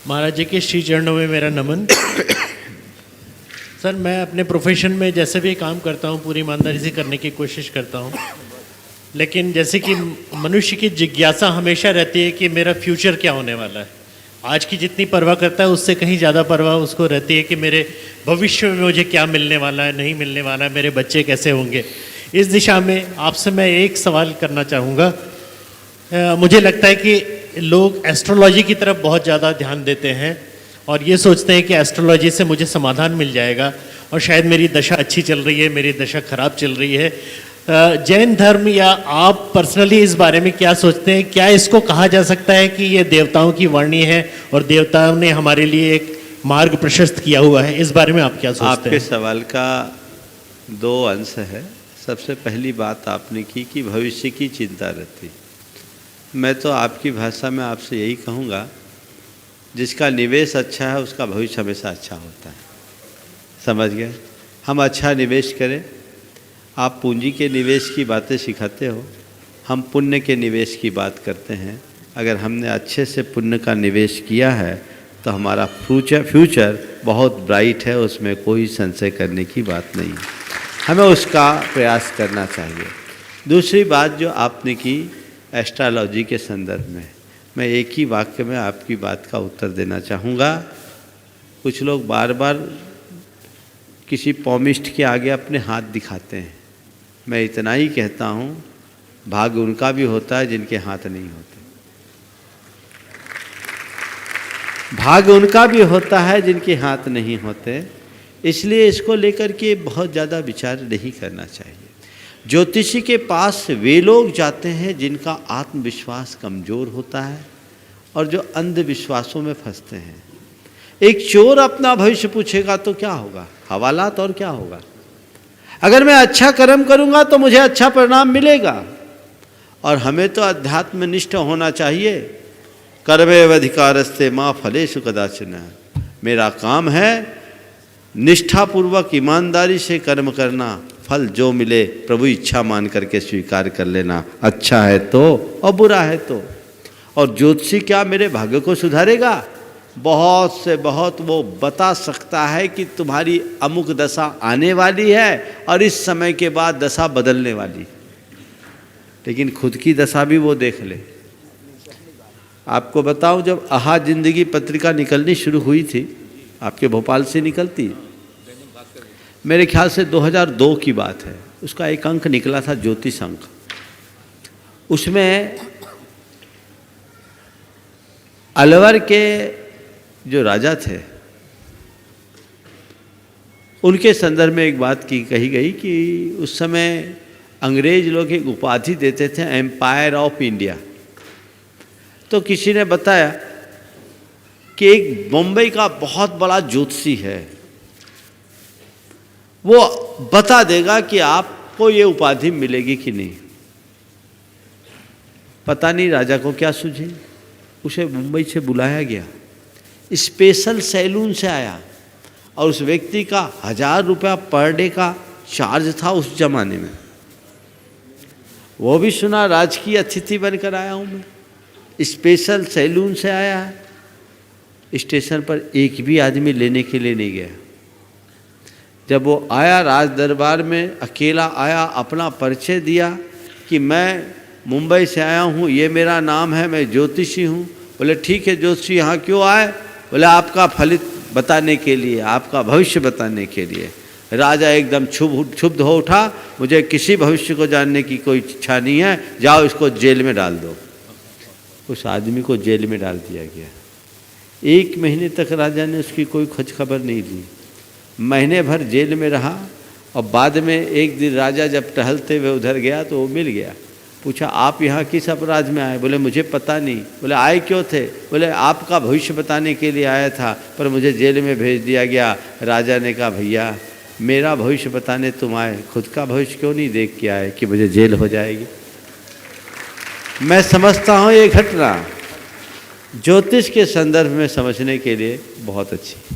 महाराज जी के श्री चरणों में मेरा नमन। सर, मैं अपने प्रोफेशन में जैसे भी काम करता हूँ पूरी ईमानदारी से करने की कोशिश करता हूँ, लेकिन जैसे कि मनुष्य की जिज्ञासा हमेशा रहती है कि मेरा फ्यूचर क्या होने वाला है। आज की जितनी परवाह करता है उससे कहीं ज़्यादा परवाह उसको रहती है कि मेरे भविष्य में मुझे क्या मिलने वाला है, नहीं मिलने वाला है, मेरे बच्चे कैसे होंगे। इस दिशा में आपसे मैं एक सवाल करना चाहूँगा। मुझे लगता है कि लोग एस्ट्रोलॉजी की तरफ बहुत ज़्यादा ध्यान देते हैं और ये सोचते हैं कि एस्ट्रोलॉजी से मुझे समाधान मिल जाएगा और शायद मेरी दशा अच्छी चल रही है, मेरी दशा खराब चल रही है। जैन धर्म या आप पर्सनली इस बारे में क्या सोचते हैं? क्या इसको कहा जा सकता है कि ये देवताओं की वाणी है और देवताओं ने हमारे लिए एक मार्ग प्रशस्त किया हुआ है? इस बारे में आप क्या सोचते हैं? आपके सवाल का दो अंश है। सबसे पहली बात आपने की कि भविष्य की चिंता रहती। मैं तो आपकी भाषा में आपसे यही कहूँगा, जिसका निवेश अच्छा है उसका भविष्य हमेशा अच्छा होता है। समझ गए? हम अच्छा निवेश करें। आप पूंजी के निवेश की बातें सिखाते हो, हम पुण्य के निवेश की बात करते हैं। अगर हमने अच्छे से पुण्य का निवेश किया है तो हमारा फ्यूचर बहुत ब्राइट है, उसमें कोई संशय करने की बात नहीं। हमें उसका प्रयास करना चाहिए। दूसरी बात जो आपने की एस्ट्रोलॉजी के संदर्भ में, मैं एक ही वाक्य में आपकी बात का उत्तर देना चाहूँगा। कुछ लोग बार बार किसी पॉमिस्ट के आगे अपने हाथ दिखाते हैं। मैं इतना ही कहता हूँ, भाग्य उनका भी होता है जिनके हाथ नहीं होते। भाग्य उनका भी होता है जिनके हाथ नहीं होते। इसलिए इसको लेकर के बहुत ज़्यादा विचार नहीं करना चाहिए। ज्योतिषी के पास वे लोग जाते हैं जिनका आत्मविश्वास कमज़ोर होता है और जो अंधविश्वासों में फंसते हैं। एक चोर अपना भविष्य पूछेगा तो क्या होगा? हवालात और क्या होगा? अगर मैं अच्छा कर्म करूंगा तो मुझे अच्छा परिणाम मिलेगा। और हमें तो अध्यात्मनिष्ठ होना चाहिए। कर्मेवधिकारस्ते माँ फलेषु कदाचन। मेरा काम है निष्ठापूर्वक ईमानदारी से कर्म करना, फल जो मिले प्रभु इच्छा मान करके स्वीकार कर लेना। अच्छा है तो और बुरा है तो। और ज्योतिषी क्या मेरे भाग्य को सुधारेगा? बहुत से बहुत वो बता सकता है कि तुम्हारी अमुक दशा आने वाली है और इस समय के बाद दशा बदलने वाली, लेकिन खुद की दशा भी वो देख ले। आपको बताऊं, जब आहा जिंदगी पत्रिका निकलनी शुरू हुई थी, आपके भोपाल से निकलती, मेरे ख्याल से 2002 की बात है। उसका एक अंक निकला था, ज्योतिष अंक। उसमें अलवर के जो राजा थे उनके संदर्भ में एक बात कही गई कि उस समय अंग्रेज लोग एक उपाधि देते थे, एम्पायर ऑफ इंडिया। तो किसी ने बताया कि एक मुंबई का बहुत बड़ा ज्योतिषी है, वो बता देगा कि आपको ये उपाधि मिलेगी कि नहीं। पता नहीं राजा को क्या सूझी, उसे मुंबई से बुलाया गया। स्पेशल सैलून से आया और उस व्यक्ति का 1000 रुपया पर डे का चार्ज था उस जमाने में। वो भी सुना, राजकीय अतिथि बनकर आया हूँ मैं, स्पेशल सैलून से आया है। स्टेशन पर एक भी आदमी लेने के लिए नहीं गया। जब वो आया राज दरबार में, अकेला आया, अपना परिचय दिया कि मैं मुंबई से आया हूँ, ये मेरा नाम है, मैं ज्योतिषी हूँ। बोले ठीक है ज्योतिषी, यहाँ क्यों आए? बोले आपका फलित बताने के लिए, आपका भविष्य बताने के लिए। राजा एकदम क्षुब्ध हो उठा, मुझे किसी भविष्य को जानने की कोई इच्छा नहीं है, जाओ इसको जेल में डाल दो। उस आदमी को जेल में डाल दिया गया। 1 महीने तक राजा ने उसकी कोई खोज खबर नहीं ली। महीने भर जेल में रहा और बाद में एक दिन राजा जब टहलते हुए उधर गया तो वो मिल गया। पूछा आप यहाँ किस अपराध में आए? बोले मुझे पता नहीं। बोले आए क्यों थे? बोले आपका भविष्य बताने के लिए आया था, पर मुझे जेल में भेज दिया गया। राजा ने कहा भैया मेरा भविष्य बताने तुम आए, खुद का भविष्य क्यों नहीं देख के आए कि मुझे जेल हो जाएगी। मैं समझता हूँ ये घटना ज्योतिष के संदर्भ में समझने के लिए बहुत अच्छी।